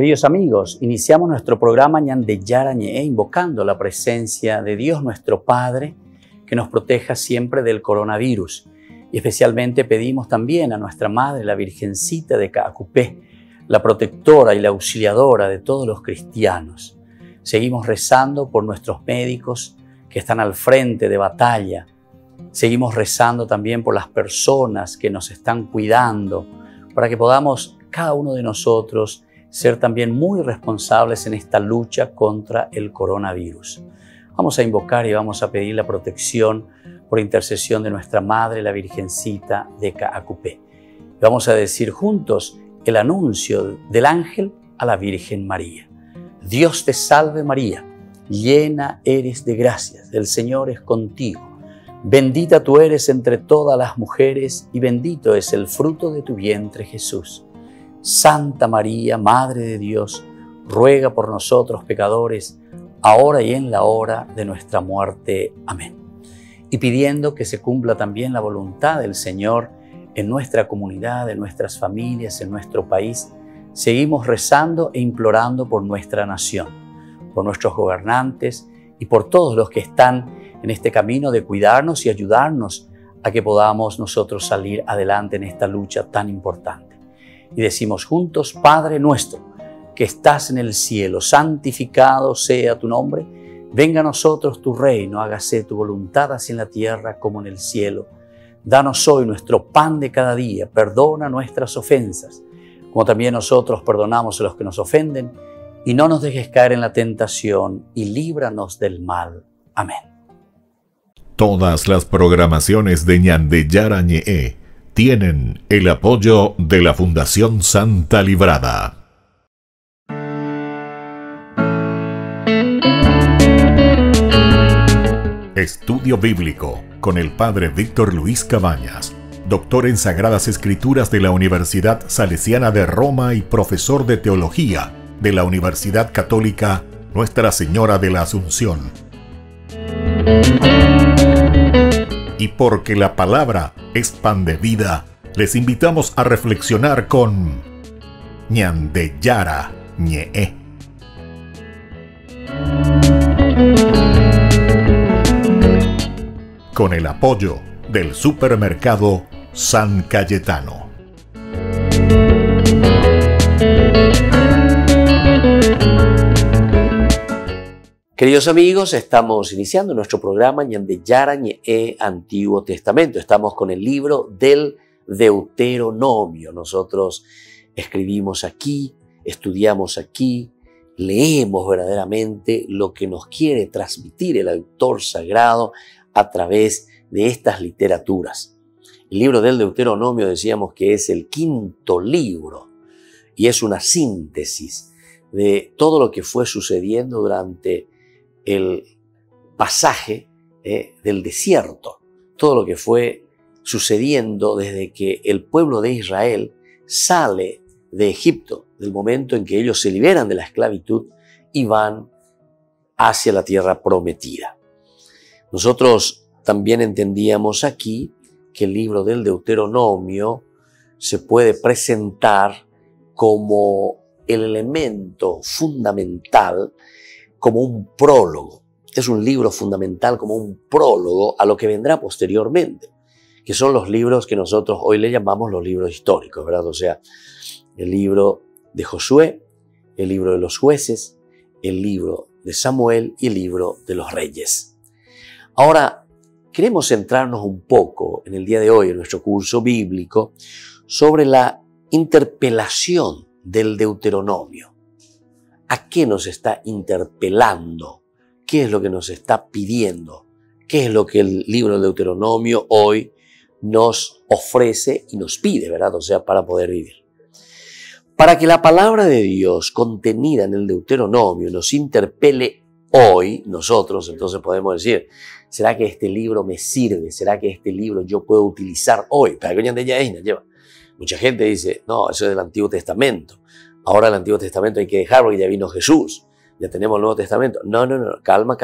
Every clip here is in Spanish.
Queridos amigos, iniciamos nuestro programa Ñande Yarañe, invocando la presencia de Dios nuestro Padre, que nos proteja siempre del coronavirus. Y especialmente pedimos también a nuestra Madre, la Virgencita de Caacupé, la protectora y la auxiliadora de todos los cristianos. Seguimos rezando por nuestros médicos que están al frente de batalla. Seguimos rezando también por las personas que nos están cuidando, para que podamos, cada uno de nosotros, ser también muy responsables en esta lucha contra el coronavirus. Vamos a invocar y vamos a pedir la protección por intercesión de nuestra Madre, la Virgencita de Caacupé. Vamos a decir juntos el anuncio del ángel a la Virgen María. Dios te salve María, llena eres de gracias, el Señor es contigo. Bendita tú eres entre todas las mujeres y bendito es el fruto de tu vientre Jesús. Santa María, Madre de Dios, ruega por nosotros pecadores, ahora y en la hora de nuestra muerte. Amén. Y pidiendo que se cumpla también la voluntad del Señor en nuestra comunidad, en nuestras familias, en nuestro país, seguimos rezando e implorando por nuestra nación, por nuestros gobernantes y por todos los que están en este camino de cuidarnos y ayudarnos a que podamos nosotros salir adelante en esta lucha tan importante. Y decimos juntos: Padre nuestro, que estás en el cielo, santificado sea tu nombre. Venga a nosotros tu reino, hágase tu voluntad así en la tierra como en el cielo. Danos hoy nuestro pan de cada día, perdona nuestras ofensas, como también nosotros perdonamos a los que nos ofenden, y no nos dejes caer en la tentación, y líbranos del mal. Amén. Todas las programaciones de Ñande Yarañe tienen el apoyo de la Fundación Santa Librada. Estudio Bíblico con el Padre Víctor Luis Cabañas, doctor en Sagradas Escrituras de la Universidad Salesiana de Roma y profesor de Teología de la Universidad Católica Nuestra Señora de la Asunción. Y porque la palabra es pan de vida, les invitamos a reflexionar con Ñande Yarañe. Con el apoyo del supermercado San Cayetano. Queridos amigos, estamos iniciando nuestro programa Ñande Yarañe Antiguo Testamento. Estamos con el libro del Deuteronomio. Nosotros escribimos aquí, estudiamos aquí, leemos verdaderamente lo que nos quiere transmitir el autor sagrado a través de estas literaturas. El libro del Deuteronomio decíamos que es el quinto libro y es una síntesis de todo lo que fue sucediendo durante el pasaje del desierto, todo lo que fue sucediendo desde que el pueblo de Israel sale de Egipto, del momento en que ellos se liberan de la esclavitud y van hacia la tierra prometida. Nosotros también entendíamos aquí que el libro del Deuteronomio se puede presentar como el elemento fundamental, como un prólogo. Es un libro fundamental como un prólogo a lo que vendrá posteriormente, que son los libros que nosotros hoy le llamamos los libros históricos, ¿verdad? O sea, el libro de Josué, el libro de los jueces, el libro de Samuel y el libro de los reyes. Ahora, queremos centrarnos un poco en el día de hoy, en nuestro curso bíblico, sobre la interpelación del Deuteronomio. ¿A qué nos está interpelando? ¿Qué es lo que nos está pidiendo? ¿Qué es lo que el libro del Deuteronomio hoy nos ofrece y nos pide, ¿verdad? O sea, para poder vivir. Para que la palabra de Dios contenida en el Deuteronomio nos interpele hoy, nosotros entonces podemos decir: ¿será que este libro me sirve? ¿Será que este libro yo puedo utilizar hoy? Para que lleva. Mucha gente dice: no, eso es del Antiguo Testamento. Ahora el Antiguo Testamento hay que dejarlo porque ya vino Jesús. Ya tenemos el Nuevo Testamento. No. Calma.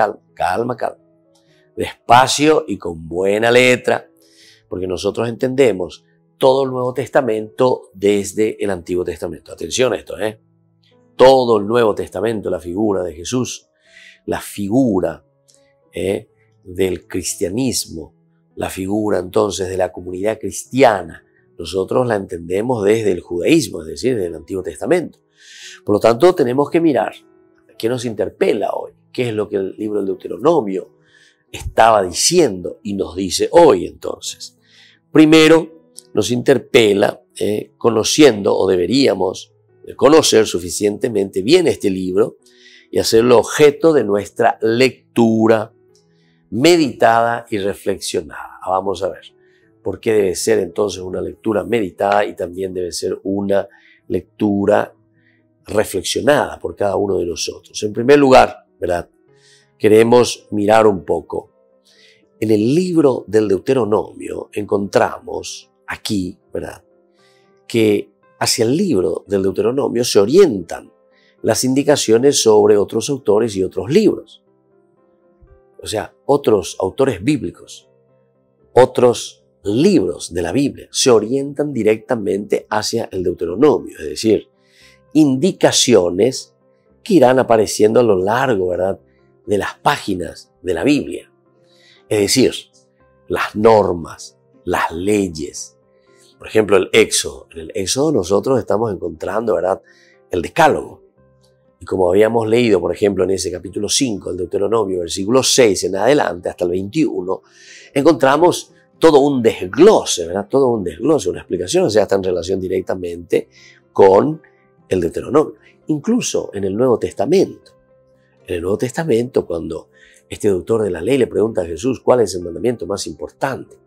Despacio y con buena letra, porque nosotros entendemos todo el Nuevo Testamento desde el Antiguo Testamento. Atención a esto, todo el Nuevo Testamento, la figura de Jesús, la figura del cristianismo, la figura entonces de la comunidad cristiana, nosotros la entendemos desde el judaísmo, es decir, desde el Antiguo Testamento. Por lo tanto, tenemos que mirar qué nos interpela hoy, qué es lo que el libro del Deuteronomio estaba diciendo y nos dice hoy entonces. Primero, nos interpela conociendo, o deberíamos conocer suficientemente bien este libro y hacerlo objeto de nuestra lectura meditada y reflexionada. Vamos a ver por qué debe ser entonces una lectura meditada y también debe ser una lectura reflexionada por cada uno de nosotros. En primer lugar, ¿verdad?, queremos mirar un poco. En el libro del Deuteronomio encontramos aquí, ¿verdad?, que hacia el libro del Deuteronomio se orientan las indicaciones sobre otros autores y otros libros. O sea, otros autores bíblicos, otros libros de la Biblia se orientan directamente hacia el Deuteronomio, es decir, indicaciones que irán apareciendo a lo largo, ¿verdad?, de las páginas de la Biblia. Es decir, las normas, las leyes. Por ejemplo, el Éxodo. En el Éxodo nosotros estamos encontrando, ¿verdad?, el Decálogo. Y como habíamos leído, por ejemplo, en ese capítulo 5 del Deuteronomio, versículo 6 en adelante, hasta el 21, encontramos todo un desglose, ¿verdad? Todo un desglose, una explicación, o sea, está en relación directamente con el Deuteronomio. Incluso en el Nuevo Testamento. En el Nuevo Testamento, cuando este doctor de la ley le pregunta a Jesús cuál es el mandamiento más importante,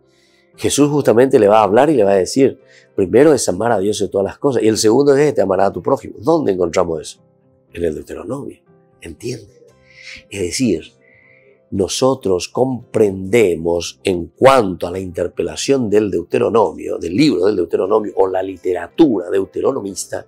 Jesús justamente le va a hablar y le va a decir, primero es amar a Dios de todas las cosas y el segundo es te amarás a tu prójimo. ¿Dónde encontramos eso? En el Deuteronomio. ¿Entienden? Es decir, nosotros comprendemos en cuanto a la interpelación del Deuteronomio, del libro del Deuteronomio o la literatura deuteronomista,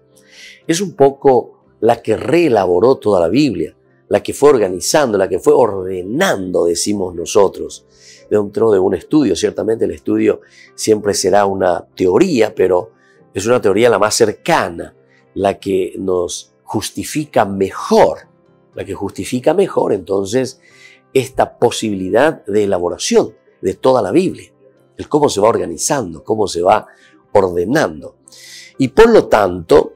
es un poco la que reelaboró toda la Biblia, la que fue organizando, la que fue ordenando, decimos nosotros, dentro de un estudio. Ciertamente el estudio siempre será una teoría, pero es una teoría la más cercana, la que nos justifica mejor, entonces esta posibilidad de elaboración de toda la Biblia, el cómo se va organizando, cómo se va ordenando. Y por lo tanto,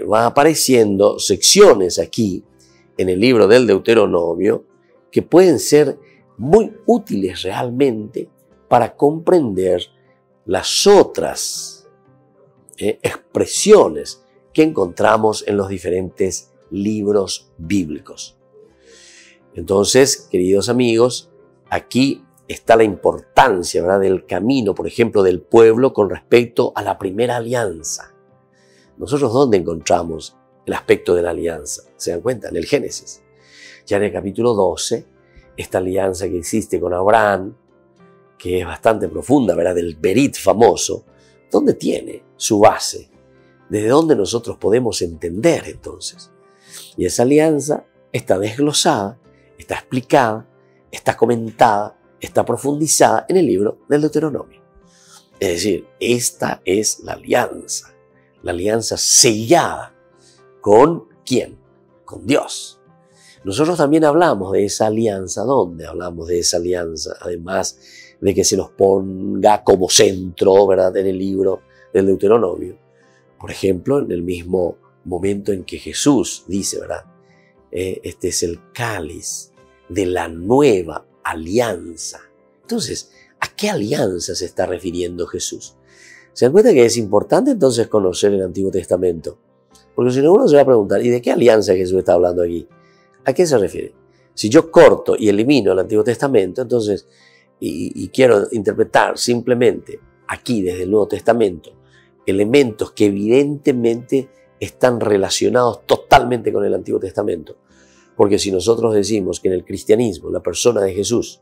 van apareciendo secciones aquí en el libro del Deuteronomio que pueden ser muy útiles realmente para comprender las otras expresiones que encontramos en los diferentes libros bíblicos. Entonces, queridos amigos, aquí está la importancia, ¿verdad?, del camino, por ejemplo, del pueblo con respecto a la primera alianza. Nosotros, ¿dónde encontramos el aspecto de la alianza? ¿Se dan cuenta? En el Génesis. Ya en el capítulo 12, esta alianza que existe con Abraham, que es bastante profunda, ¿verdad?, del Berit famoso, ¿dónde tiene su base? ¿Desde dónde nosotros podemos entender entonces? Y esa alianza está desglosada, está explicada, está comentada, está profundizada en el libro del Deuteronomio. Es decir, esta es la alianza sellada. ¿Con quién? Con Dios. Nosotros también hablamos de esa alianza. ¿Dónde hablamos de esa alianza? Además de que se nos ponga como centro, ¿verdad?, en el libro del Deuteronomio. Por ejemplo, en el mismo momento en que Jesús dice, ¿verdad?, este es el cáliz de la nueva alianza. Entonces, ¿a qué alianza se está refiriendo Jesús? ¿Se dan cuenta que es importante entonces conocer el Antiguo Testamento? Porque si no, uno se va a preguntar, ¿y de qué alianza Jesús está hablando aquí? ¿A qué se refiere? Si yo corto y elimino el Antiguo Testamento, entonces, y quiero interpretar simplemente aquí desde el Nuevo Testamento elementos que evidentemente están relacionados totalmente con el Antiguo Testamento. Porque si nosotros decimos que en el cristianismo, la persona de Jesús,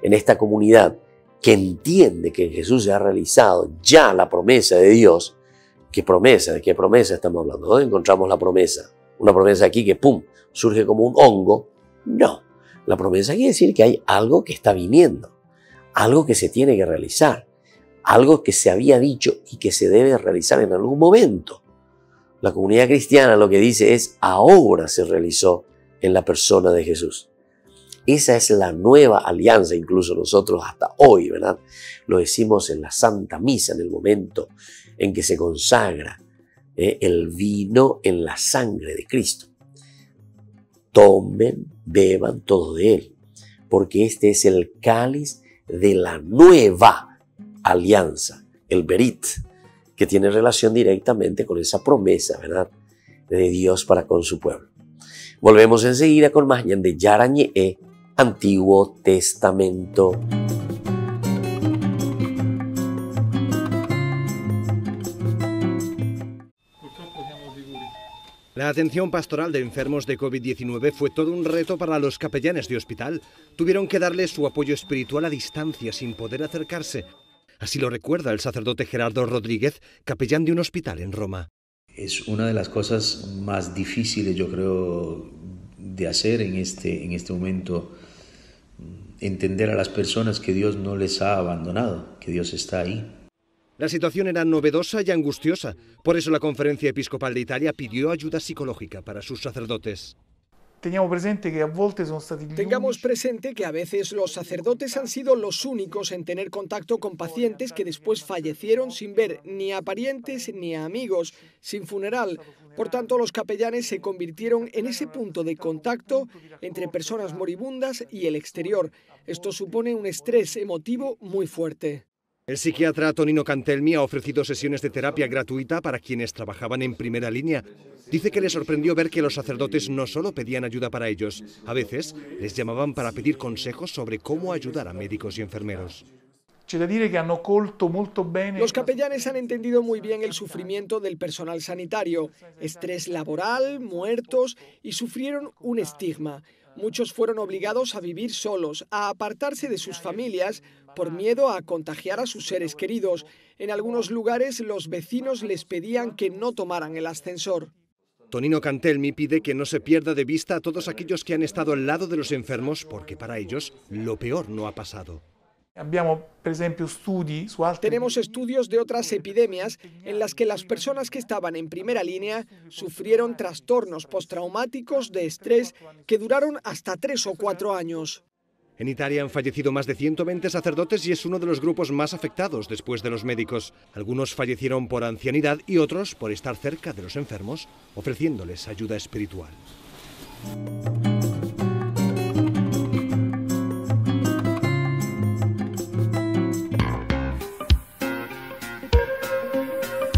en esta comunidad que entiende que en Jesús se ha realizado ya la promesa de Dios, ¿qué promesa? ¿De qué promesa estamos hablando? ¿Dónde encontramos la promesa? Una promesa aquí que ¡pum!, surge como un hongo. No, la promesa quiere decir que hay algo que está viniendo, algo que se tiene que realizar, algo que se había dicho y que se debe realizar en algún momento. La comunidad cristiana lo que dice es, ahora se realizó en la persona de Jesús. Esa es la nueva alianza, incluso nosotros hasta hoy, ¿verdad? Lo decimos en la Santa Misa, en el momento en que se consagra el vino en la sangre de Cristo. Tomen, beban todo de él, porque este es el cáliz de la nueva alianza, el Berit, que tiene relación directamente con esa promesa, ¿verdad?, de Dios para con su pueblo. Volvemos enseguida con más de Yara Ñe'e, Antiguo Testamento. La atención pastoral de enfermos de COVID-19 fue todo un reto para los capellanes de hospital. Tuvieron que darle su apoyo espiritual a distancia sin poder acercarse. Así lo recuerda el sacerdote Gerardo Rodríguez, capellán de un hospital en Roma. Es una de las cosas más difíciles, yo creo, de hacer en este momento, entender a las personas que Dios no les ha abandonado, que Dios está ahí. La situación era novedosa y angustiosa. Por eso la Conferencia Episcopal de Italia pidió ayuda psicológica para sus sacerdotes. Tengamos presente que a veces los sacerdotes han sido los únicos en tener contacto con pacientes que después fallecieron sin ver ni a parientes ni a amigos, sin funeral. Por tanto, los capellanes se convirtieron en ese punto de contacto entre personas moribundas y el exterior. Esto supone un estrés emotivo muy fuerte. El psiquiatra Tonino Cantelmi ha ofrecido sesiones de terapia gratuita para quienes trabajaban en primera línea. Dice que le sorprendió ver que los sacerdotes no solo pedían ayuda para ellos, a veces les llamaban para pedir consejos sobre cómo ayudar a médicos y enfermeros. Los capellanes han entendido muy bien el sufrimiento del personal sanitario, estrés laboral, muertos, y sufrieron un estigma. Muchos fueron obligados a vivir solos, a apartarse de sus familias por miedo a contagiar a sus seres queridos. En algunos lugares los vecinos les pedían que no tomaran el ascensor. Tonino Cantelmi pide que no se pierda de vista a todos aquellos que han estado al lado de los enfermos, porque para ellos lo peor no ha pasado. Tenemos estudios de otras epidemias en las que las personas que estaban en primera línea sufrieron trastornos postraumáticos de estrés que duraron hasta 3 o 4 años. En Italia han fallecido más de 120 sacerdotes y es uno de los grupos más afectados después de los médicos. Algunos fallecieron por ancianidad y otros por estar cerca de los enfermos, ofreciéndoles ayuda espiritual.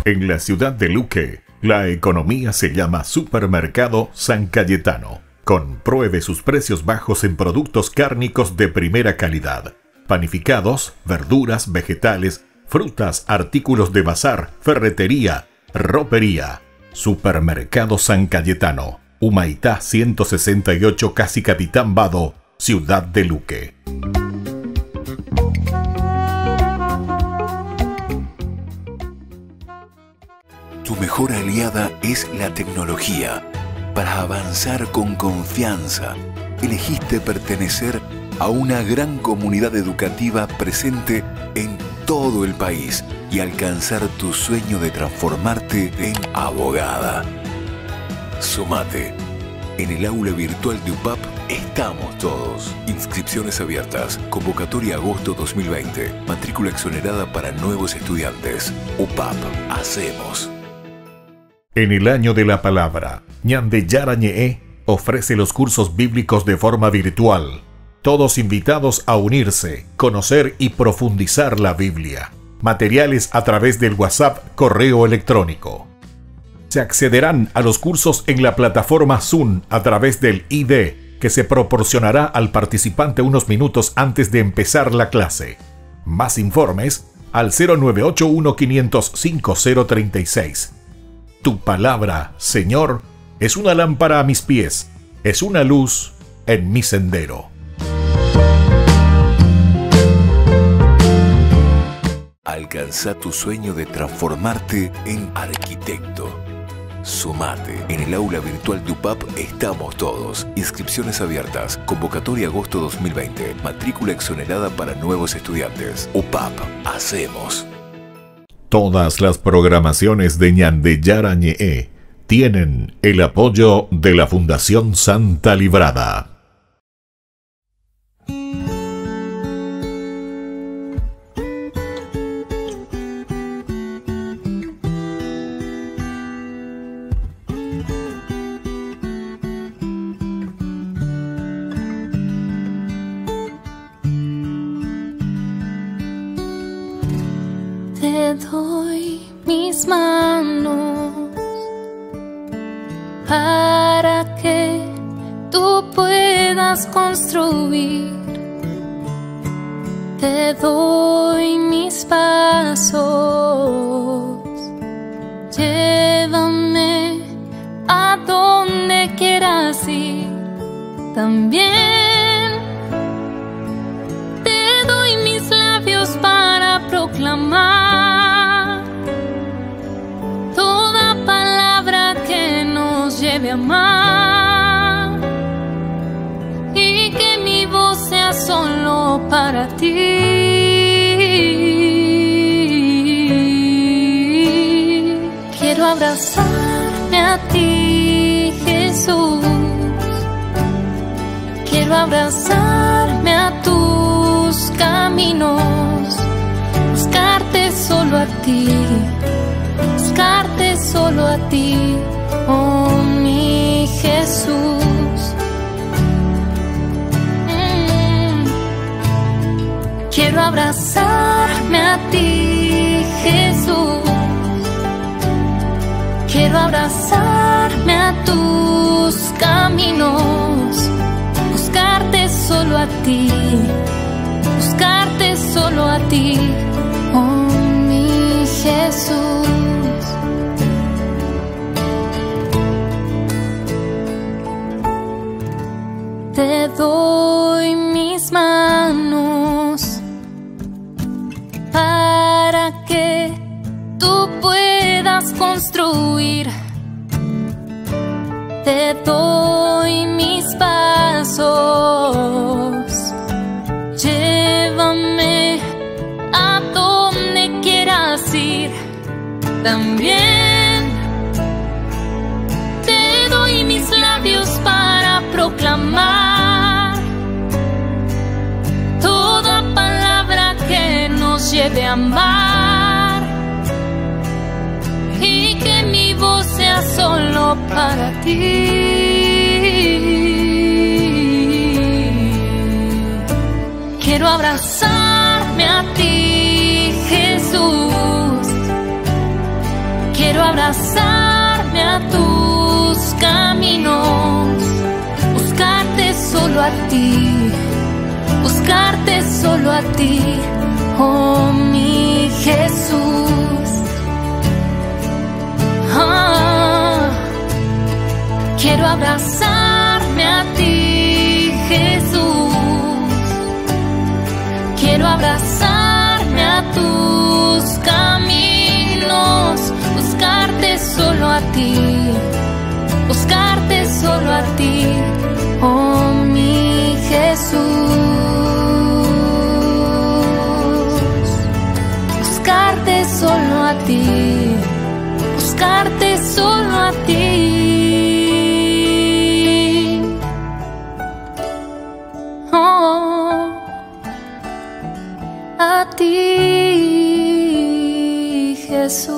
En la ciudad de Luque, la economía se llama Supermercado San Cayetano. Compruebe sus precios bajos en productos cárnicos de primera calidad. Panificados, verduras, vegetales, frutas, artículos de bazar, ferretería, ropería. Supermercado San Cayetano, Humaitá 168, Casi Capitán Vado, ciudad de Luque. Tu mejor aliada es la tecnología. Para avanzar con confianza, elegiste pertenecer a una gran comunidad educativa presente en todo el país y alcanzar tu sueño de transformarte en abogada. Sumate. En el aula virtual de UPAP estamos todos. Inscripciones abiertas. Convocatoria agosto 2020. Matrícula exonerada para nuevos estudiantes. UPAP. Hacemos. En el año de la palabra, Ñande Yara Ñe'e ofrece los cursos bíblicos de forma virtual. Todos invitados a unirse, conocer y profundizar la Biblia. Materiales a través del WhatsApp, correo electrónico. Se accederán a los cursos en la plataforma Zoom a través del ID, que se proporcionará al participante unos minutos antes de empezar la clase. Más informes al 0981 505 036. Tu palabra, Señor, es una lámpara a mis pies, es una luz en mi sendero. Alcanza tu sueño de transformarte en arquitecto. Sumate. En el aula virtual de UPAP estamos todos. Inscripciones abiertas. Convocatoria agosto 2020. Matrícula exonerada para nuevos estudiantes. UPAP. Hacemos. Todas las programaciones de Ñande Yara Ñe'e tienen el apoyo de la Fundación Santa Librada. Te doy mis manos para que tú puedas construir. Te doy mis pasos, llévame a donde quieras ir. También te doy mis labios para proclamar toda palabra que nos lleve a amar, y que mi voz sea solo para ti. Quiero abrazarme a ti, Jesús. Quiero abrazarme a tus caminos, buscarte solo a ti, buscarte solo a ti, oh mi Jesús. Quiero abrazarme a ti, Jesús. Quiero abrazarme a tus caminos, buscarte solo a ti, buscarte solo a ti, oh mi Jesús. Te doy mis manos para que tú puedas construir. Te doy mis pasos, llévame a donde quieras ir. También te doy mis labios para proclamar toda palabra que nos lleve a amar, y que mi voz sea solo para ti. Quiero abrazarme a ti, Jesús. Quiero abrazarme a tus caminos, buscarte solo a ti, buscarte solo a ti, oh mi Jesús. Quiero abrazarme a ti, Jesús. Quiero abrazarme a tus caminos, buscarte solo a ti, buscarte solo a ti, oh mi Jesús. Buscarte solo a ti, buscarte solo a ti. Oh, a ti, Jesús.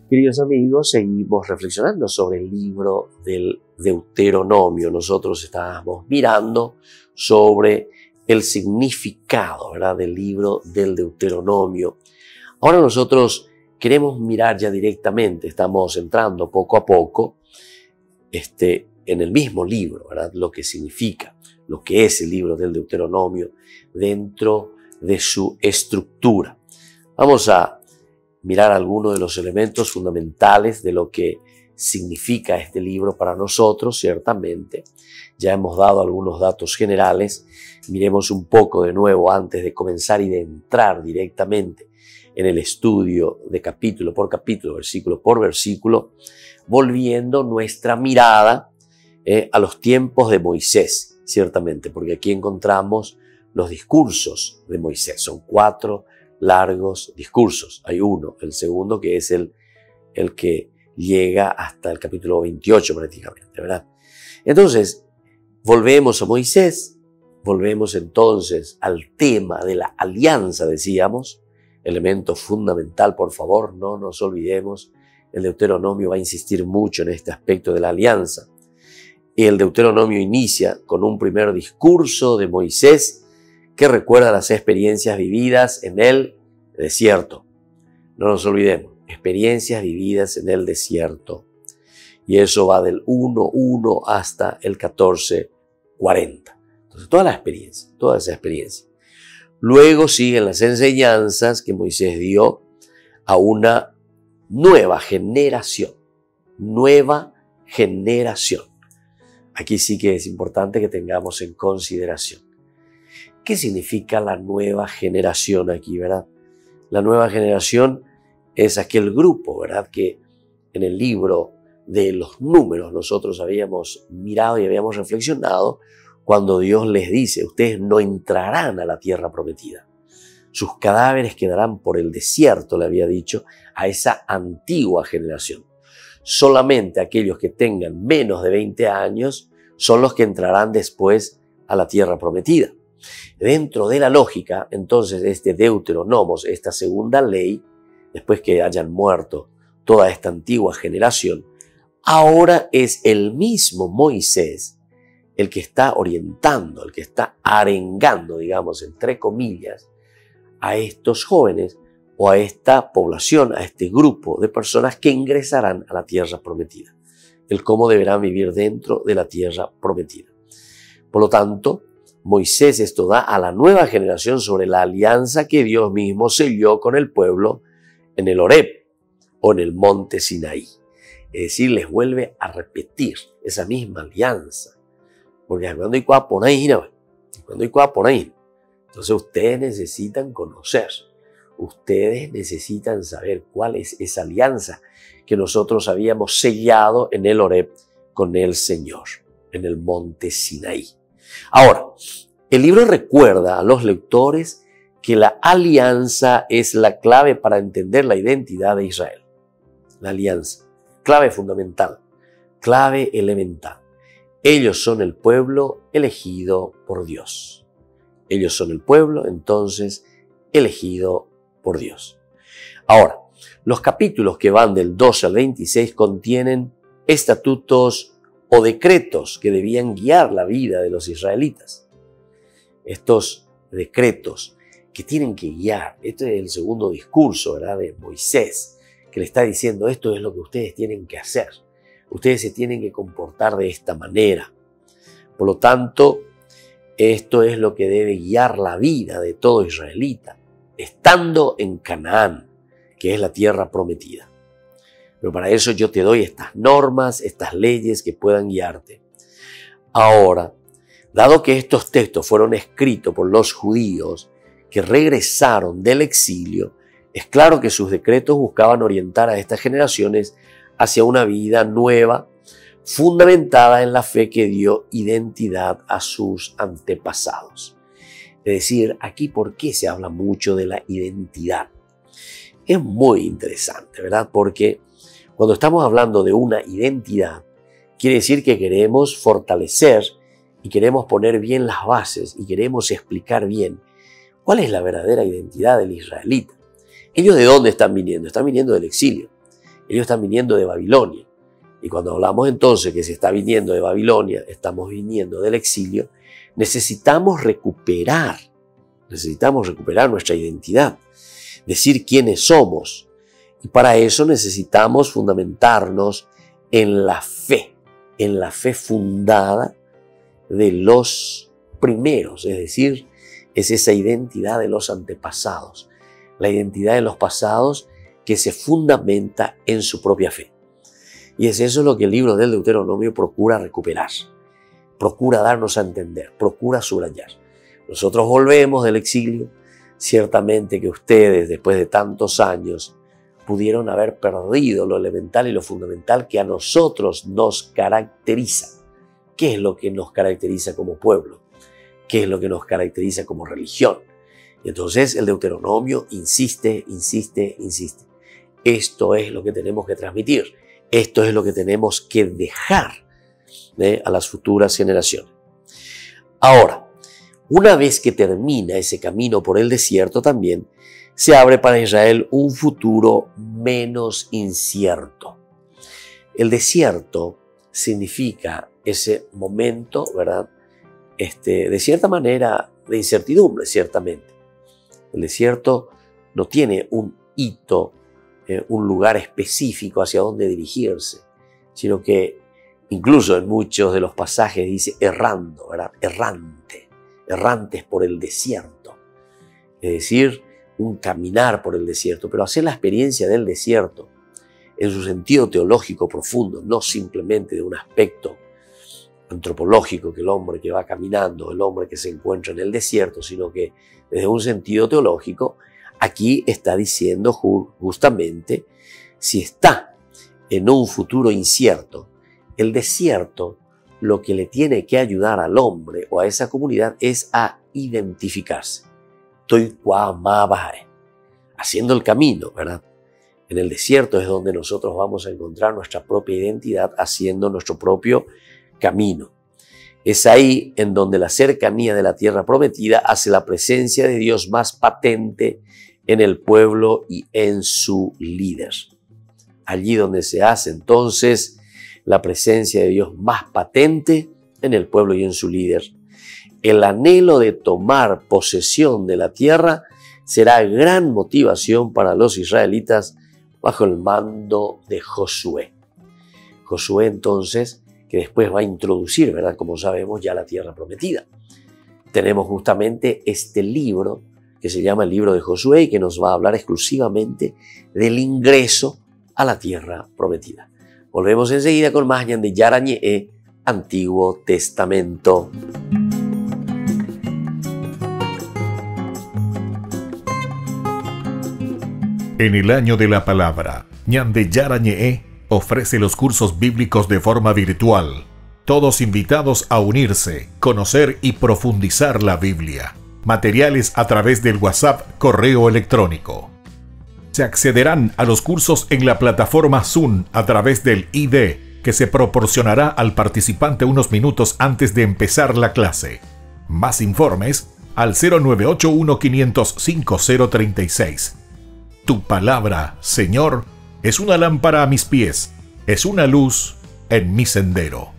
Queridos amigos, seguimos reflexionando sobre el libro del Deuteronomio. Nosotros estábamos mirando sobre el significado, ¿verdad?, del libro del Deuteronomio. Ahora nosotros queremos mirar ya directamente, estamos entrando poco a poco en el mismo libro, ¿verdad?, lo que significa, lo que es el libro del Deuteronomio dentro de su estructura. Vamos a mirar algunos de los elementos fundamentales de lo que significa este libro para nosotros, ciertamente. Ya hemos dado algunos datos generales. Miremos un poco de nuevo antes de comenzar y de entrar directamente en el estudio de capítulo por capítulo, versículo por versículo, volviendo nuestra mirada a los tiempos de Moisés. ciertamente, porque aquí encontramos los discursos de Moisés. Son 4 largos discursos. Hay uno, el segundo, que es el que llega hasta el capítulo 28 prácticamente, ¿verdad? Entonces, volvemos a Moisés, volvemos entonces al tema de la alianza, decíamos, elemento fundamental, por favor, no nos olvidemos. El Deuteronomio va a insistir mucho en este aspecto de la alianza. Y el Deuteronomio inicia con un primer discurso de Moisés que recuerda las experiencias vividas en el desierto. No nos olvidemos, experiencias vividas en el desierto. Y eso va del 1:1 hasta el 14:40. Entonces, toda esa experiencia. Luego siguen las enseñanzas que Moisés dio a una nueva generación. Nueva generación. Aquí sí que es importante que tengamos en consideración. ¿Qué significa la nueva generación aquí, verdad? La nueva generación es aquel grupo, ¿verdad? Que en el libro de los números nosotros habíamos mirado y habíamos reflexionado cuando Dios les dice, ustedes no entrarán a la tierra prometida. Sus cadáveres quedarán por el desierto, le había dicho a esa antigua generación. Solamente aquellos que tengan menos de 20 años son los que entrarán después a la tierra prometida. Dentro de la lógica, entonces, este Deuteronomos, esta segunda ley, después que hayan muerto toda esta antigua generación, ahora es el mismo Moisés el que está orientando, el que está arengando, digamos, entre comillas, a estos jóvenes o a esta población, a este grupo de personas que ingresarán a la tierra prometida. El cómo deberán vivir dentro de la tierra prometida. Por lo tanto, Moisés esto da a la nueva generación sobre la alianza que Dios mismo selló con el pueblo en el Horeb o en el monte Sinaí. Es decir, les vuelve a repetir esa misma alianza. Porque cuando hay por ahí, entonces ustedes necesitan conocer, ustedes necesitan saber cuál es esa alianza que nosotros habíamos sellado en el Horeb con el Señor, en el monte Sinaí. Ahora, el libro recuerda a los lectores que la alianza es la clave para entender la identidad de Israel. La alianza, clave fundamental, clave elemental. Ellos son el pueblo elegido por Dios. Ellos son el pueblo, entonces, elegido por Dios. Ahora, los capítulos que van del 12 al 26 contienen estatutos o decretos que debían guiar la vida de los israelitas. Estos decretos que tienen que guiar, este es el segundo discurso, ¿verdad?, de Moisés, que le está diciendo esto es lo que ustedes tienen que hacer. Ustedes se tienen que comportar de esta manera. Por lo tanto, esto es lo que debe guiar la vida de todo israelita, estando en Canaán, que es la tierra prometida. Pero para eso yo te doy estas normas, estas leyes que puedan guiarte. Ahora, dado que estos textos fueron escritos por los judíos que regresaron del exilio, es claro que sus decretos buscaban orientar a estas generaciones hacia una vida nueva, fundamentada en la fe que dio identidad a sus antepasados. Es decir, aquí, ¿por qué se habla mucho de la identidad? Es muy interesante, ¿verdad? Porque cuando estamos hablando de una identidad, quiere decir que queremos fortalecer y queremos poner bien las bases y queremos explicar bien cuál es la verdadera identidad del israelita. ¿Ellos de dónde están viniendo? Están viniendo del exilio. Ellos están viniendo de Babilonia. Y cuando hablamos entonces que se está viniendo de Babilonia, estamos viniendo del exilio, necesitamos recuperar nuestra identidad, decir quiénes somos. Y para eso necesitamos fundamentarnos en la fe fundada de los primeros, es decir, es esa identidad de los antepasados, la identidad de los pasados que se fundamenta en su propia fe. Y es eso lo que el libro del Deuteronomio procura recuperar, procura darnos a entender, procura subrayar. Nosotros volvemos del exilio, ciertamente que ustedes, después de tantos años, pudieron haber perdido lo elemental y lo fundamental que a nosotros nos caracteriza, ¿qué es lo que nos caracteriza como pueblo? ¿Qué es lo que nos caracteriza como religión? Y entonces el Deuteronomio insiste. Esto es lo que tenemos que transmitir. Esto es lo que tenemos que dejar a las futuras generaciones. Ahora, una vez que termina ese camino por el desierto también, se abre para Israel un futuro menos incierto. El desierto significa ese momento, ¿verdad? De cierta manera, de incertidumbre, ciertamente. El desierto no tiene un hito, un lugar específico hacia dónde dirigirse, sino que incluso en muchos de los pasajes dice errando, ¿verdad? Errantes por el desierto. Es decir, un caminar por el desierto, pero hacer la experiencia del desierto en su sentido teológico profundo, no simplemente de un aspecto antropológico, que el hombre que va caminando, el hombre que se encuentra en el desierto, sino que desde un sentido teológico, aquí está diciendo justamente, si está en un futuro incierto, el desierto lo que le tiene que ayudar al hombre o a esa comunidad es a identificarse. Haciendo el camino, ¿verdad? En el desierto es donde nosotros vamos a encontrar nuestra propia identidad, haciendo nuestro propio camino. Es ahí en donde la cercanía de la tierra prometida hace la presencia de Dios más patente en el pueblo y en su líder. Allí donde se hace entonces la presencia de Dios más patente en el pueblo y en su líder. El anhelo de tomar posesión de la tierra será gran motivación para los israelitas bajo el mando de Josué. Josué entonces, que después va a introducir, ¿verdad? Como sabemos, ya la tierra prometida. Tenemos justamente este libro que se llama el libro de Josué y que nos va a hablar exclusivamente del ingreso a la tierra prometida. Volvemos enseguida con más de Yara Ñe'e, Antiguo Testamento. En el año de la palabra, Ñande Yara Ñe'e ofrece los cursos bíblicos de forma virtual. Todos invitados a unirse, conocer y profundizar la Biblia. Materiales a través del WhatsApp, correo electrónico. Se accederán a los cursos en la plataforma Zoom a través del ID que se proporcionará al participante unos minutos antes de empezar la clase. Más informes al 0981-500-5036. Tu palabra, Señor, es una lámpara a mis pies, es una luz en mi sendero.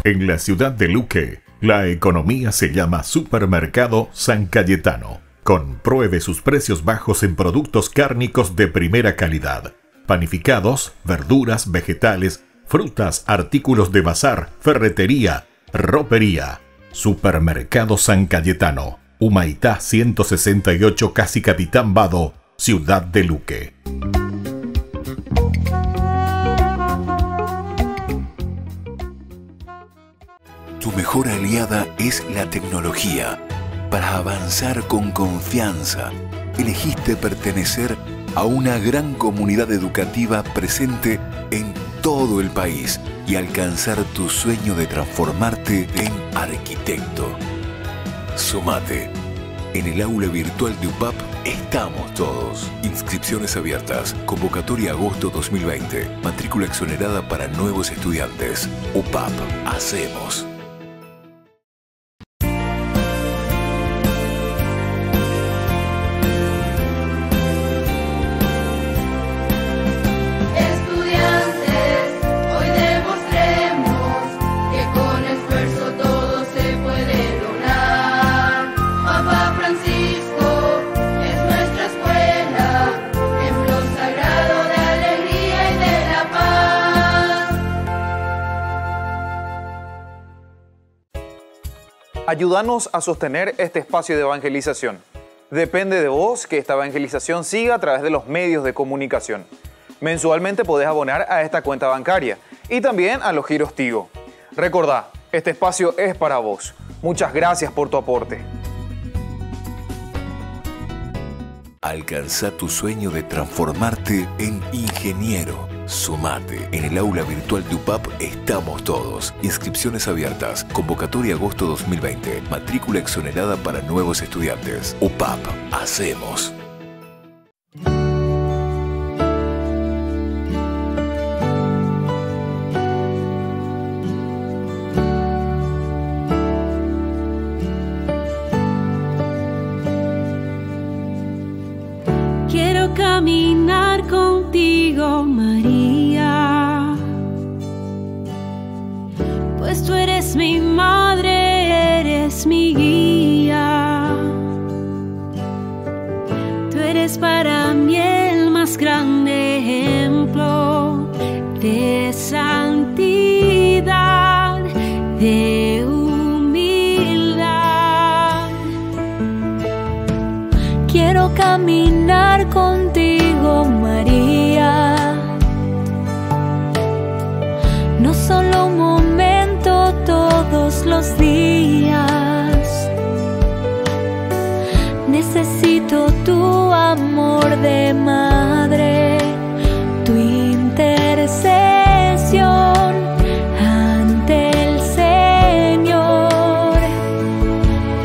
En la ciudad de Luque, la economía se llama Supermercado San Cayetano. Compruebe sus precios bajos en productos cárnicos de primera calidad. Panificados, verduras, vegetales, frutas, artículos de bazar, ferretería, ropería. Supermercado San Cayetano, Humaitá 168, Casi Capitán Vado, ciudad de Luque. Tu mejor aliada es la tecnología. Para avanzar con confianza, elegiste pertenecer a una gran comunidad educativa presente en todo el país y alcanzar tu sueño de transformarte en arquitecto. Sumate. En el aula virtual de UPAP estamos todos. Inscripciones abiertas. Convocatoria agosto 2020. Matrícula exonerada para nuevos estudiantes. UPAP. Hacemos. Ayúdanos a sostener este espacio de evangelización. Depende de vos que esta evangelización siga a través de los medios de comunicación. Mensualmente podés abonar a esta cuenta bancaria y también a los giros Tigo. Recordá, este espacio es para vos. Muchas gracias por tu aporte. Alcanza tu sueño de transformarte en ingeniero. Sumate. En el aula virtual de UPAP estamos todos. Inscripciones abiertas. Convocatoria agosto 2020. Matrícula exonerada para nuevos estudiantes. UPAP. Hacemos. Quiero caminar contigo, María, pues tú eres mi madre, eres mi guía. Tú eres para mí el más grande ejemplo de santidad, de humildad. Quiero caminar contigo, María, no solo un momento, todos los días. Necesito tu amor de madre, tu intercesión ante el Señor.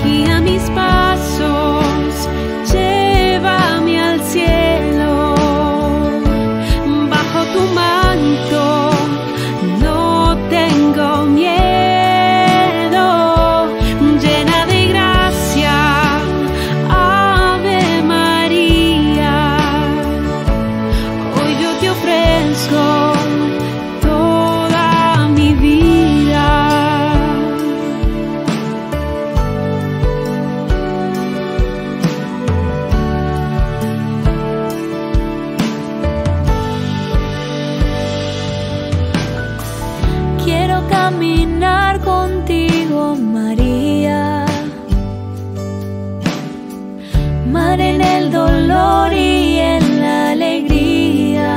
Guía mis pasos, llévame al cielo, bajo tu manto no tengo miedo, llena de gracia, Ave María. Hoy yo te ofrezco toda mi vida. Quiero caminar contigo, María, madre en el dolor y en la alegría.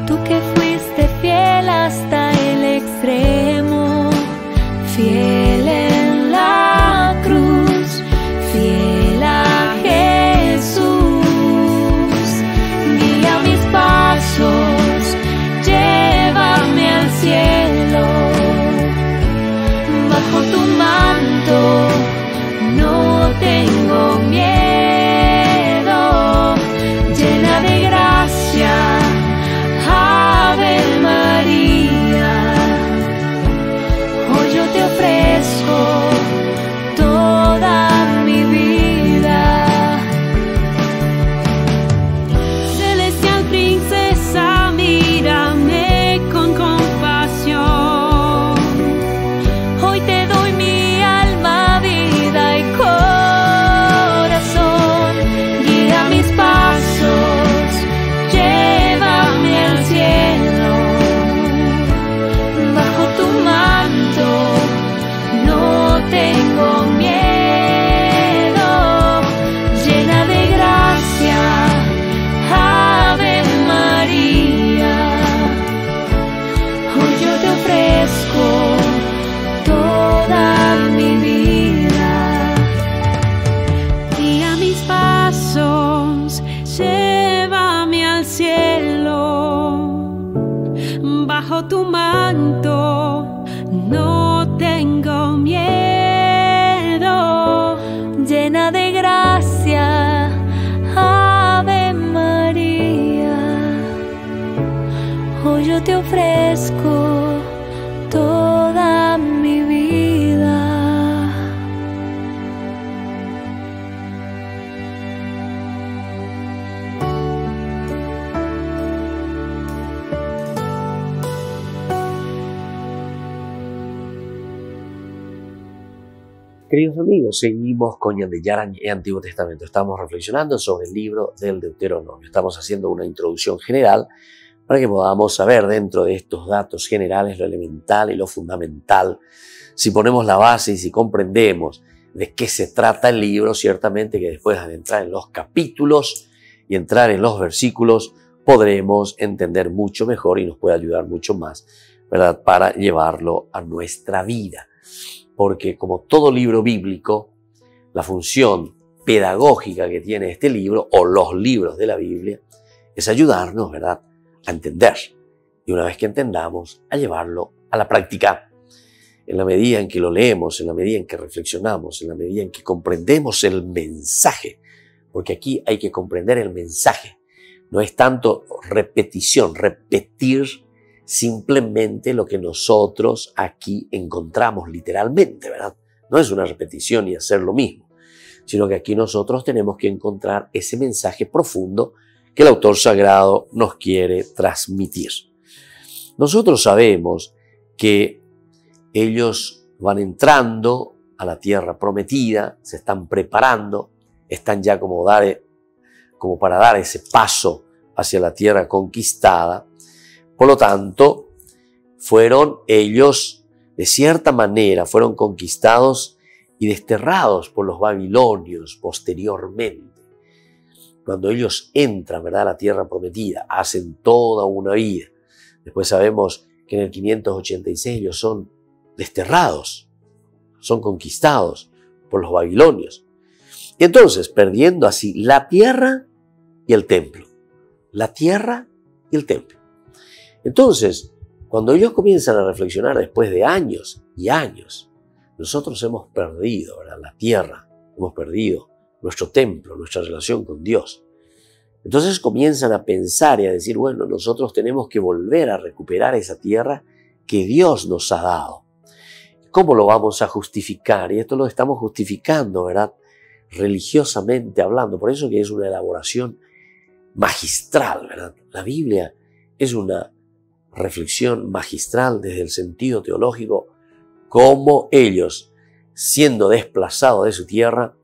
Tú que fuiste fiel hasta el extremo, fiel en la cruz, fiel a Jesús. Guía mis pasos, llévame al cielo, bajo tu manto no tengo miedo, llena de gracia, Ave María. Hoy yo te ofrezco toda mi vida. Celestial princesa, mírame con compasión. Hoy te doy mi alma, vida y corazón. Guía mis pasos, llévame al cielo, bajo tu manto no tengo miedo, llena de gracia, Ave María. Hoy yo te ofrezco toda mi vida. Guía mis pasos, llévame al cielo, bajo tu manto no tengo miedo, llena de gracia, Ave María. Hoy yo te ofrezco toda mi vida. Queridos amigos, seguimos con Ñandeyara Ñe Antiguo Testamento. Estamos reflexionando sobre el libro del Deuteronomio. Estamos haciendo una introducción general para que podamos saber dentro de estos datos generales lo elemental y lo fundamental. Si ponemos la base y si comprendemos de qué se trata el libro, ciertamente que después de entrar en los capítulos y entrar en los versículos podremos entender mucho mejor y nos puede ayudar mucho más, ¿verdad?, para llevarlo a nuestra vida. Porque como todo libro bíblico, la función pedagógica que tiene este libro o los libros de la Biblia es ayudarnos, ¿verdad?, a entender. Y una vez que entendamos, a llevarlo a la práctica. En la medida en que lo leemos, en la medida en que reflexionamos, en la medida en que comprendemos el mensaje, porque aquí hay que comprender el mensaje. No es tanto repetición, repetir simplemente lo que nosotros aquí encontramos literalmente, ¿verdad? No es una repetición y hacer lo mismo, sino que aquí nosotros tenemos que encontrar ese mensaje profundo que el autor sagrado nos quiere transmitir. Nosotros sabemos que ellos van entrando a la tierra prometida, se están preparando, están ya como para dar ese paso hacia la tierra conquistada. Por lo tanto, fueron ellos, de cierta manera, fueron conquistados y desterrados por los babilonios posteriormente. Cuando ellos entran, ¿verdad?, a la tierra prometida, hacen toda una vida. Después sabemos que en el 586 ellos son desterrados, son conquistados por los babilonios. Y entonces, perdiendo así la tierra y el templo. La tierra y el templo. Entonces, cuando ellos comienzan a reflexionar después de años y años, nosotros hemos perdido, ¿verdad?, la tierra, hemos perdido nuestro templo, nuestra relación con Dios. Entonces comienzan a pensar y a decir, bueno, nosotros tenemos que volver a recuperar esa tierra que Dios nos ha dado. ¿Cómo lo vamos a justificar? Y esto lo estamos justificando, ¿verdad?, religiosamente hablando. Por eso que es una elaboración magistral, ¿verdad? La Biblia es una reflexión magistral desde el sentido teológico, cómo ellos, siendo desplazados de su tierra,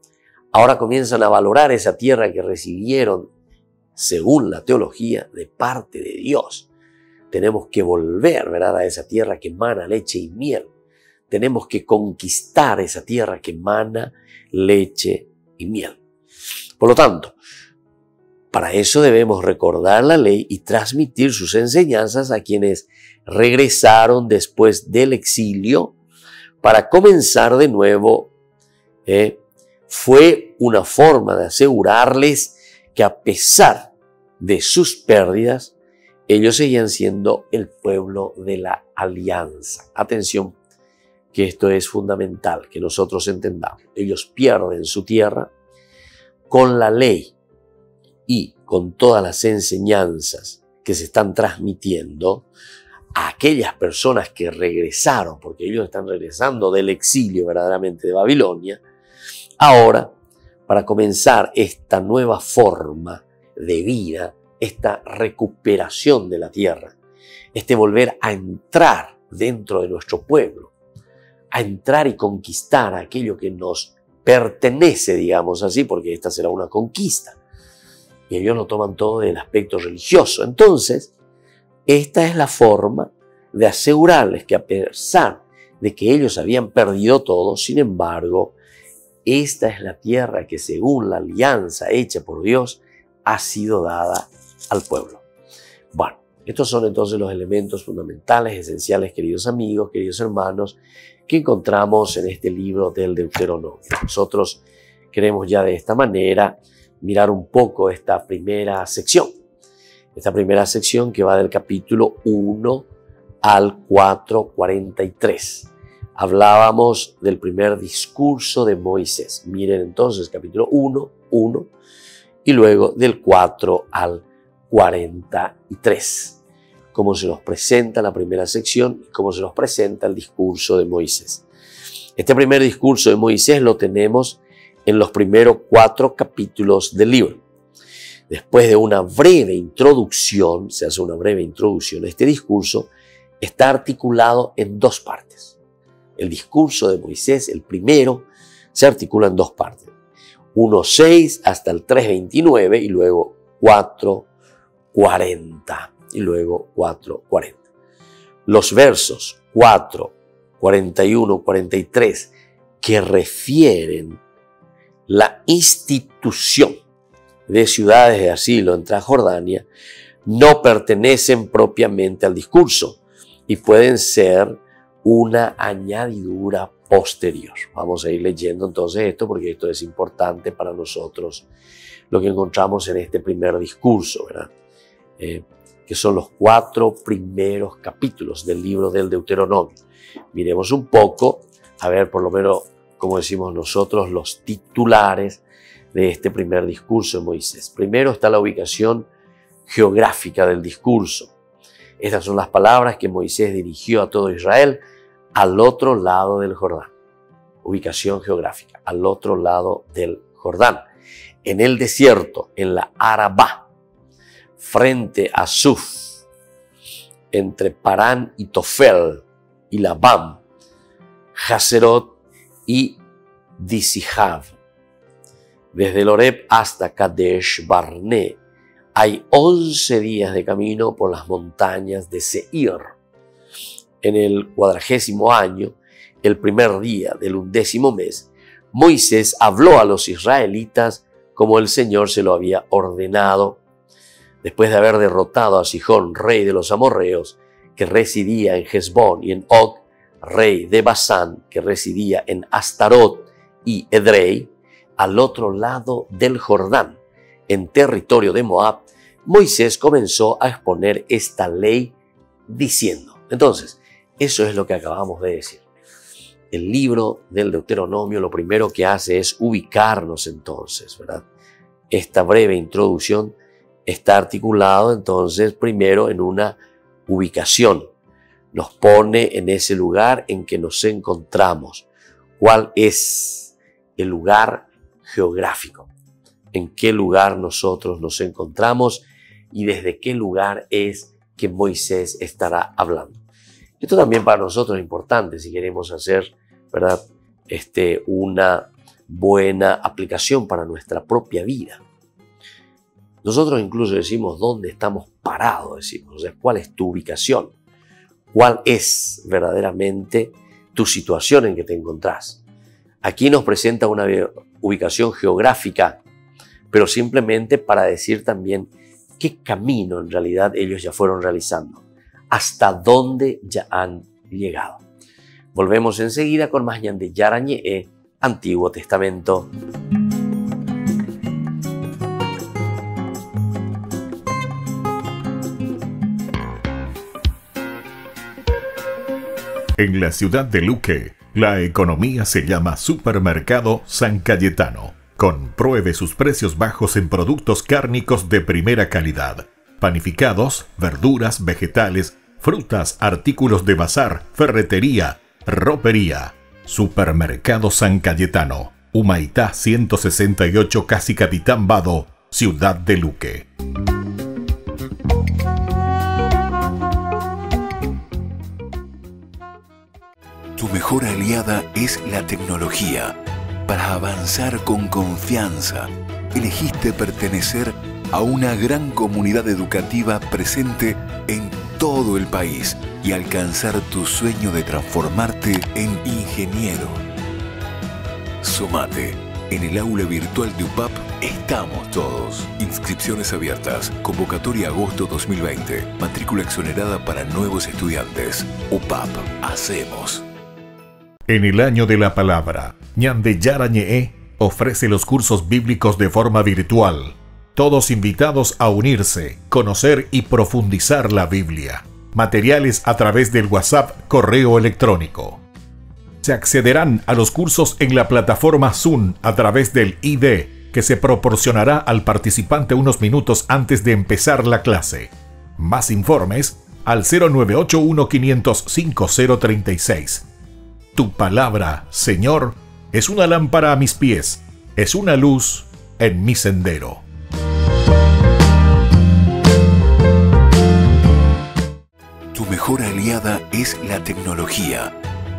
ahora comienzan a valorar esa tierra que recibieron, según la teología, de parte de Dios. Tenemos que volver, ¿verdad?, a esa tierra que emana leche y miel. Tenemos que conquistar esa tierra que emana leche y miel. Por lo tanto, para eso debemos recordar la ley y transmitir sus enseñanzas a quienes regresaron después del exilio para comenzar de nuevo. Fue una forma de asegurarles que a pesar de sus pérdidas, ellos seguían siendo el pueblo de la alianza. Atención, que esto es fundamental, que nosotros entendamos. Ellos pierden su tierra con la ley y con todas las enseñanzas que se están transmitiendo a aquellas personas que regresaron, porque ellos están regresando del exilio verdaderamente de Babilonia, ahora para comenzar esta nueva forma de vida, esta recuperación de la tierra, este volver a entrar dentro de nuestro pueblo, a entrar y conquistar aquello que nos pertenece, digamos así, porque esta será una conquista. Y ellos lo toman todo del aspecto religioso. Entonces, esta es la forma de asegurarles que a pesar de que ellos habían perdido todo, sin embargo, esta es la tierra que según la alianza hecha por Dios ha sido dada al pueblo. Bueno, estos son entonces los elementos fundamentales, esenciales, queridos amigos, queridos hermanos, que encontramos en este libro del Deuteronomio. Nosotros queremos ya de esta manera mirar un poco esta primera sección. Esta primera sección que va del capítulo 1 al 4:43. Hablábamos del primer discurso de Moisés. Miren entonces capítulo 1 y luego del 4 al 43. Cómo se nos presenta la primera sección y cómo se nos presenta el discurso de Moisés. Este primer discurso de Moisés lo tenemos en los primeros 4 capítulos del libro. Después de una breve introducción, se hace una breve introducción, este discurso está articulado en 2 partes. El discurso de Moisés, el primero, se articula en 2 partes. 1:6 hasta el 3:29 y luego 4:40 y luego 4:40. Los versos 4, 41, 43 que refieren la institución de ciudades de asilo en Transjordania no pertenecen propiamente al discurso y pueden ser una añadidura posterior. Vamos a ir leyendo entonces esto porque esto es importante para nosotros, lo que encontramos en este primer discurso, ¿verdad? Que son los 4 primeros capítulos del libro del Deuteronomio. Miremos un poco, a ver por lo menos, como decimos nosotros, los titulares de este primer discurso de Moisés. Primero está la ubicación geográfica del discurso. Estas son las palabras que Moisés dirigió a todo Israel al otro lado del Jordán. Ubicación geográfica, al otro lado del Jordán. En el desierto, en la Arabá, frente a Suf, entre Parán y Tofel y Labam, Haserot y Disihav. Desde el Horeb hasta Kadesh Barné hay 11 días de camino por las montañas de Seir. En el 40º año, el primer día del 11º mes, Moisés habló a los israelitas como el Señor se lo había ordenado. Después de haber derrotado a Sihón, rey de los amorreos, que residía en Hesbón, y en Og, rey de Basán, que residía en Astarot y Edrei, al otro lado del Jordán, en territorio de Moab, Moisés comenzó a exponer esta ley diciendo. Entonces, eso es lo que acabamos de decir. El libro del Deuteronomio lo primero que hace es ubicarnos entonces, ¿verdad? Esta breve introducción está articulado entonces primero en una ubicación. Nos pone en ese lugar en que nos encontramos. ¿Cuál es el lugar geográfico? ¿En qué lugar nosotros nos encontramos y desde qué lugar es que Moisés estará hablando? Esto también para nosotros es importante si queremos hacer, ¿verdad? Una buena aplicación para nuestra propia vida. Nosotros incluso decimos dónde estamos parados, decimos, o sea, cuál es tu ubicación, cuál es verdaderamente tu situación en que te encontrás. Aquí nos presenta una ubicación geográfica, pero simplemente para decir también qué camino en realidad ellos ya fueron realizando, hasta dónde ya han llegado. Volvemos enseguida con más Ñan de Yara Ñe'e, Antiguo Testamento. En la ciudad de Luque, la economía se llama Supermercado San Cayetano. Compruebe sus precios bajos en productos cárnicos de primera calidad. Panificados, verduras, vegetales, frutas, artículos de bazar, ferretería, ropería. Supermercado San Cayetano, Humaitá 168, Casi Capitán Vado, ciudad de Luque. Tu mejor aliada es la tecnología. Para avanzar con confianza, elegiste pertenecer a una gran comunidad educativa presente en todo el país y alcanzar tu sueño de transformarte en ingeniero. Sumate. En el aula virtual de UPAP estamos todos. Inscripciones abiertas. Convocatoria agosto 2020. Matrícula exonerada para nuevos estudiantes. UPAP. Hacemos. En el año de la palabra, Ñan de Yara Ñe'e ofrece los cursos bíblicos de forma virtual. Todos invitados a unirse, conocer y profundizar la Biblia. Materiales a través del WhatsApp, correo electrónico. Se accederán a los cursos en la plataforma Zoom a través del ID, que se proporcionará al participante unos minutos antes de empezar la clase. Más informes al 0981-500-5036. Tu palabra, Señor, es una lámpara a mis pies, es una luz en mi sendero. Tu mejor aliada es la tecnología.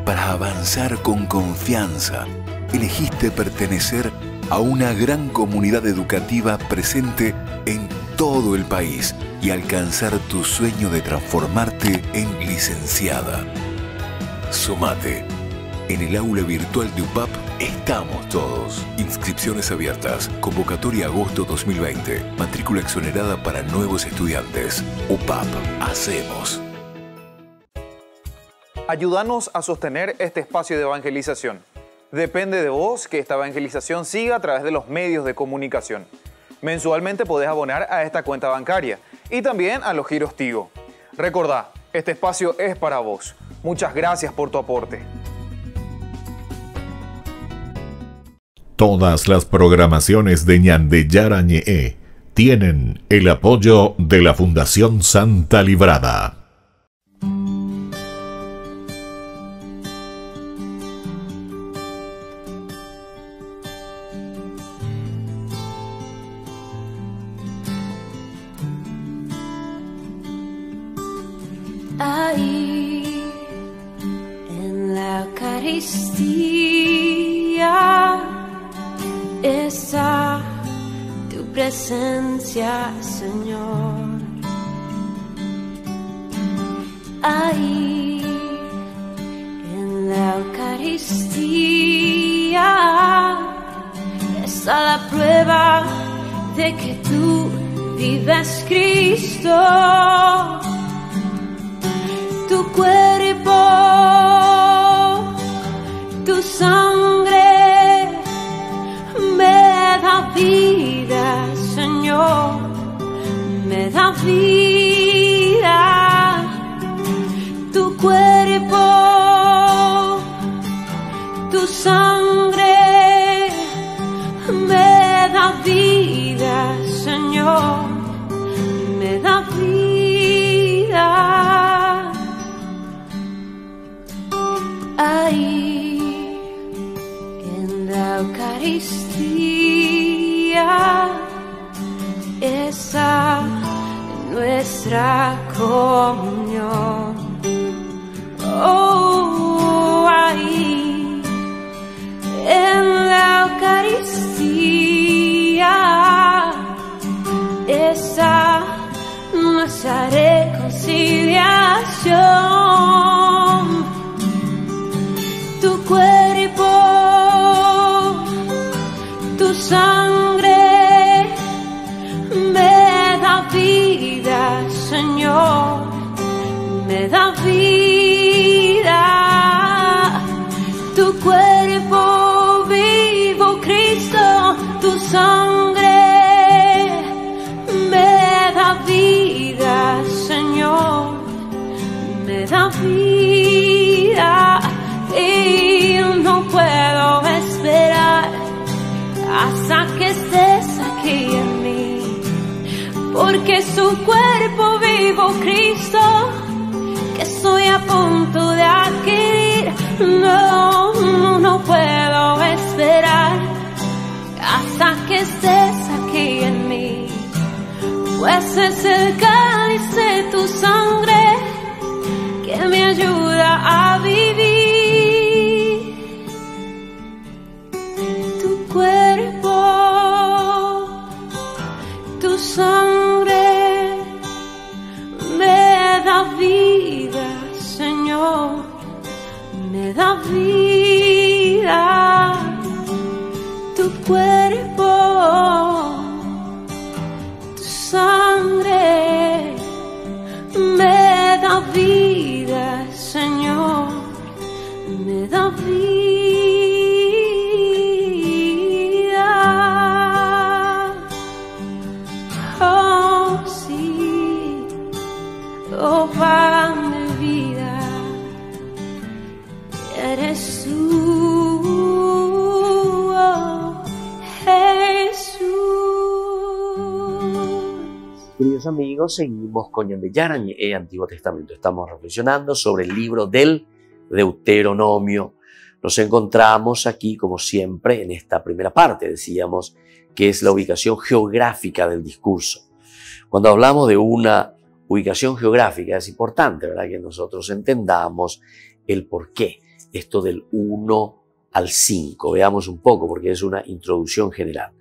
Para avanzar con confianza, elegiste pertenecer a una gran comunidad educativa presente en todo el país y alcanzar tu sueño de transformarte en licenciada. Sumate. En el aula virtual de UPAP estamos todos. Inscripciones abiertas. Convocatoria agosto 2020. Matrícula exonerada para nuevos estudiantes. UPAP. Hacemos. Ayúdanos a sostener este espacio de evangelización. Depende de vos que esta evangelización siga a través de los medios de comunicación. Mensualmente podés abonar a esta cuenta bancaria y también a los giros Tigo. Recordá, este espacio es para vos. Muchas gracias por tu aporte. Todas las programaciones de Ñande Yara Ñe'e tienen el apoyo de la Fundación Santa Librada. Ahí en la Eucaristía está tu presencia, Señor. Ahí en la Eucaristía está la prueba de que tú vives, Cristo. Tu cuerpo, tu sangre me da vida, Señor, me da vida. Tu cuerpo, tu sangre me da vida, Señor, me da vida. Ahí en la Eucaristía está nuestra comunión. Oh, ahí en la Eucaristía está nuestra reconciliación. Tu cuerpo, tu sangre me da vida, Señor, me da vida. Tu cuerpo vivo, Cristo, tu sangre me da vida, Señor, me da vida. Y no puedo esperar hasta que estés aquí en mí, porque es tu cuerpo vivo, Cristo, que estoy a punto de adquirir. No puedo esperar hasta que estés aquí en mí, pues es el cáliz de tu sangre que me ayuda a vivir. Cuerpo, tu sangre me da vida, Señor, me da vida. Tu cuerpo, tu sangre me da vida, Señor, me da vida. Oh, pan de vida, eres tú, oh, Jesús. Queridos amigos, seguimos con Ñande Yara Ñe'e Antiguo Testamento. Estamos reflexionando sobre el libro del Deuteronomio. Nos encontramos aquí, como siempre, en esta primera parte, decíamos, que es la ubicación geográfica del discurso. Cuando hablamos de una ubicación geográfica es importante, ¿verdad?, que nosotros entendamos el porqué, esto del 1 al 5. Veamos un poco, porque es una introducción general.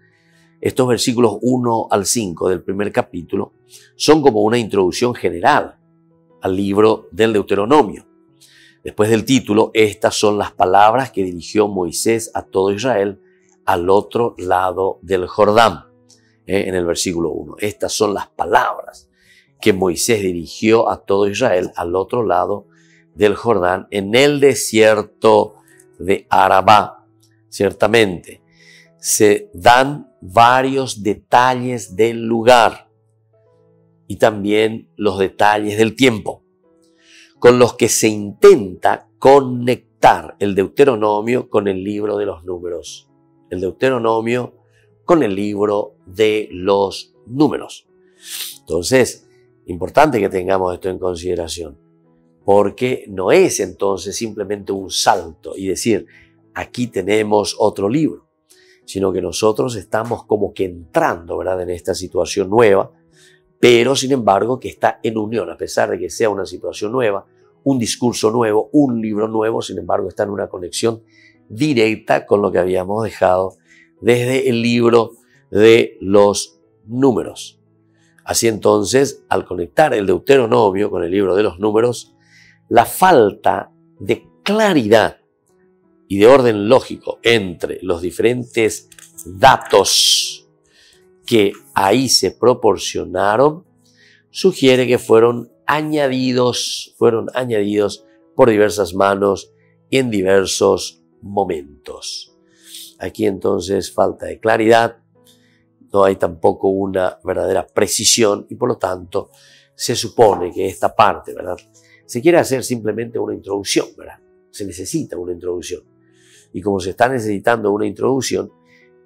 Estos versículos 1 al 5 del primer capítulo son como una introducción general al libro del Deuteronomio. Después del título, estas son las palabras que dirigió Moisés a todo Israel al otro lado del Jordán. En el versículo 1, estas son las palabras que Moisés dirigió a todo Israel al otro lado del Jordán, en el desierto de Arabá. Ciertamente, se dan varios detalles del lugar y también los detalles del tiempo, con los que se intenta conectar el Deuteronomio con el libro de los números. El Deuteronomio con el libro de los números. Entonces, importante que tengamos esto en consideración, porque no es entonces simplemente un salto y decir, aquí tenemos otro libro, sino que nosotros estamos como que entrando, ¿verdad?, en esta situación nueva, pero sin embargo que está en unión, a pesar de que sea una situación nueva, un discurso nuevo, un libro nuevo, sin embargo está en una conexión directa con lo que habíamos dejado desde el libro de los números. Así entonces, al conectar el Deuteronomio con el libro de los números, la falta de claridad y de orden lógico entre los diferentes datos que ahí se proporcionaron sugiere que fueron añadidos por diversas manos y en diversos momentos. Aquí entonces falta de claridad, no hay tampoco una verdadera precisión y por lo tanto se supone que esta parte, ¿verdad?, se quiere hacer simplemente una introducción, ¿verdad? Se necesita una introducción. Y como se está necesitando una introducción,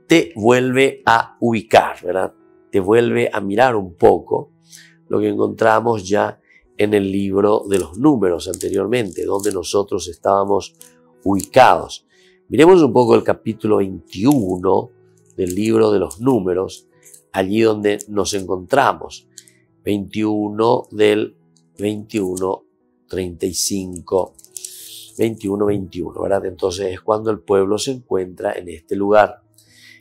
te vuelve a ubicar, ¿verdad? Te vuelve a mirar un poco lo que encontramos ya en el libro de los números anteriormente, donde nosotros estábamos ubicados. Miremos un poco el capítulo 21 del libro de los números, allí donde nos encontramos. 21 del 21:35. 21, ¿verdad? Entonces es cuando el pueblo se encuentra en este lugar.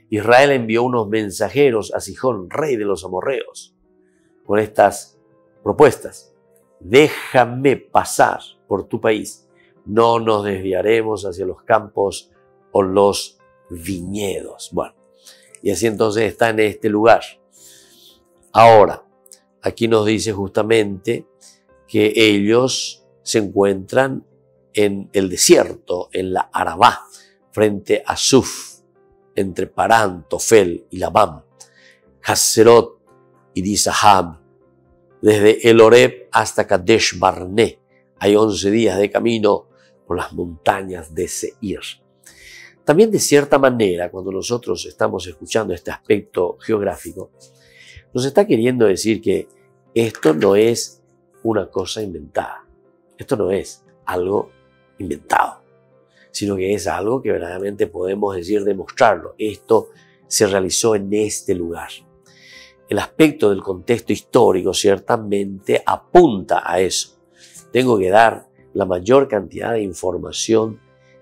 Israel envió unos mensajeros a Sihón, rey de los amorreos, con estas propuestas. Déjame pasar por tu país, no nos desviaremos hacia los campos o los viñedos. Bueno, y así entonces está en este lugar. Ahora, aquí nos dice justamente que ellos se encuentran en el desierto, en la Arabá, frente a Suf, entre Parán, Tofel y Labán, Haserot y Dizahab. Desde El Horeb hasta Kadesh Barné hay 11 días de camino por las montañas de Seir. También de cierta manera, cuando nosotros estamos escuchando este aspecto geográfico, nos está queriendo decir que esto no es una cosa inventada. Esto no es algo inventado, sino que es algo que verdaderamente podemos decir, demostrarlo. Esto se realizó en este lugar. El aspecto del contexto histórico ciertamente apunta a eso. Tengo que dar la mayor cantidad de información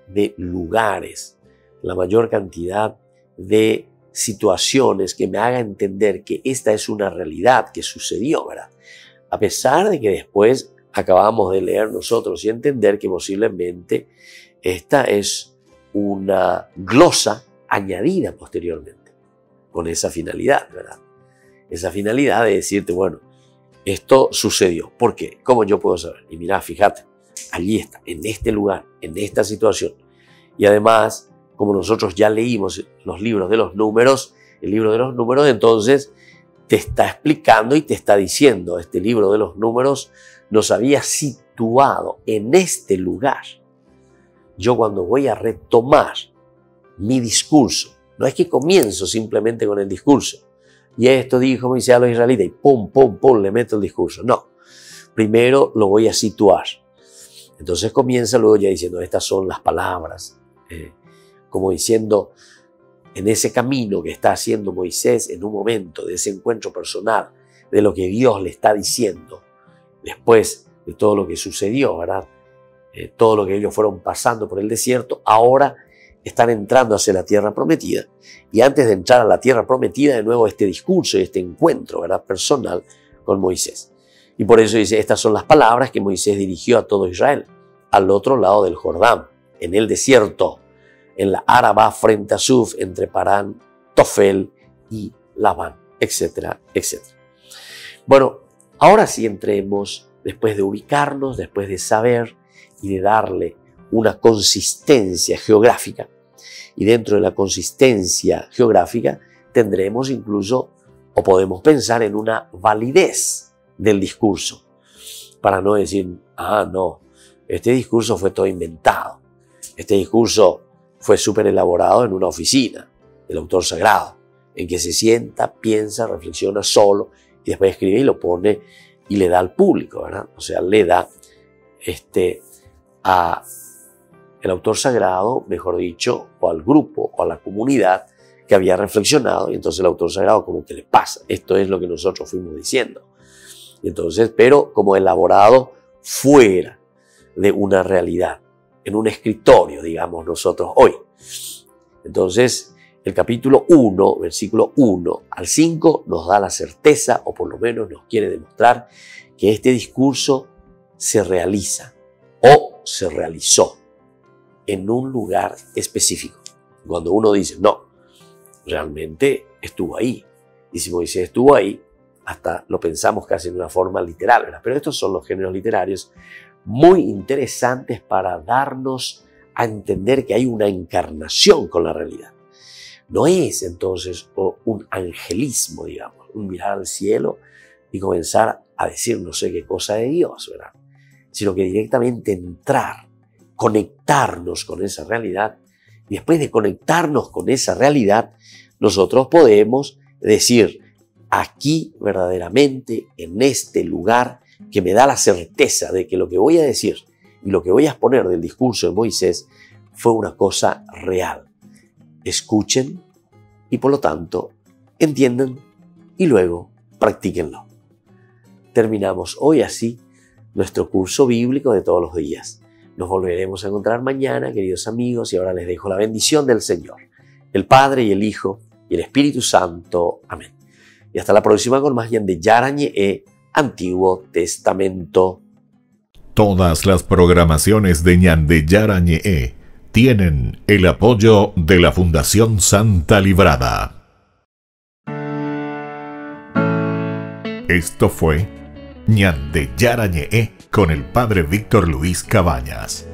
de lugares, la mayor cantidad de situaciones que me haga entender que esta es una realidad que sucedió, ¿verdad? A pesar de que después acabamos de leer nosotros y entender que posiblemente esta es una glosa añadida posteriormente, con esa finalidad, ¿verdad? Esa finalidad de decirte, bueno, esto sucedió. ¿Por qué? ¿Cómo yo puedo saber? Y mira, fíjate, allí está, en este lugar, en esta situación. Y además, como nosotros ya leímos los libros de los números, el libro de los números entonces te está explicando y te está diciendo, este libro de los números nos había situado en este lugar. Yo cuando voy a retomar mi discurso, no es que comienzo simplemente con el discurso, y esto dijo Moisés a los israelitas, y pum, le meto el discurso. No, primero lo voy a situar. Entonces comienza luego ya diciendo, estas son las palabras, como diciendo, en ese camino que está haciendo Moisés en un momento de ese encuentro personal, de lo que Dios le está diciendo, después de todo lo que sucedió, ¿verdad? Todo lo que ellos fueron pasando por el desierto, ahora están entrando hacia la tierra prometida. Y antes de entrar a la tierra prometida, de nuevo este discurso y este encuentro, ¿verdad?, personal con Moisés. Y por eso dice, estas son las palabras que Moisés dirigió a todo Israel, al otro lado del Jordán, en el desierto, en la Arabá frente a Suf, entre Parán, Tofel y Labán, etcétera, etcétera. Bueno, ahora sí entremos, después de ubicarnos, después de saber y de darle una consistencia geográfica. Y dentro de la consistencia geográfica tendremos incluso, o podemos pensar en una validez del discurso, para no decir, no, este discurso fue todo inventado, este discurso fue súper elaborado en una oficina del autor sagrado, en que se sienta, piensa, reflexiona solo y después escribe y lo pone y le da al público, ¿verdad? O sea, le da a el autor sagrado, mejor dicho, o al grupo o a la comunidad que había reflexionado, y entonces el autor sagrado como que le pasa, esto es lo que nosotros fuimos diciendo. Y entonces, pero como elaborado fuera de una realidad, en un escritorio, digamos nosotros hoy. Entonces, el capítulo 1, versículo 1 al 5, nos da la certeza, o por lo menos nos quiere demostrar, que este discurso se realiza o se realizó en un lugar específico. Cuando uno dice, no, realmente estuvo ahí. Y si Moisés estuvo ahí, hasta lo pensamos casi en una forma literal, ¿verdad? Pero estos son los géneros literarios muy interesantes para darnos a entender que hay una encarnación con la realidad. No es entonces un angelismo, digamos, un mirar al cielo y comenzar a decir no sé qué cosa de Dios, ¿verdad? Sino que directamente entrar, conectarnos con esa realidad, y después de conectarnos con esa realidad, nosotros podemos decir, aquí verdaderamente, en este lugar que me da la certeza de que lo que voy a decir y lo que voy a exponer del discurso de Moisés fue una cosa real. Escuchen y por lo tanto entiendan y luego practíquenlo. Terminamos hoy así nuestro curso bíblico de todos los días. Nos volveremos a encontrar mañana, queridos amigos, y ahora les dejo la bendición del Señor, el Padre y el Hijo y el Espíritu Santo. Amén. Y hasta la próxima con más de Yarañe Antiguo Testamento. Todas las programaciones de Ñande Yarañe tienen el apoyo de la Fundación Santa Librada. Esto fue Ñande Yarañe con el Padre Víctor Luis Cabañas.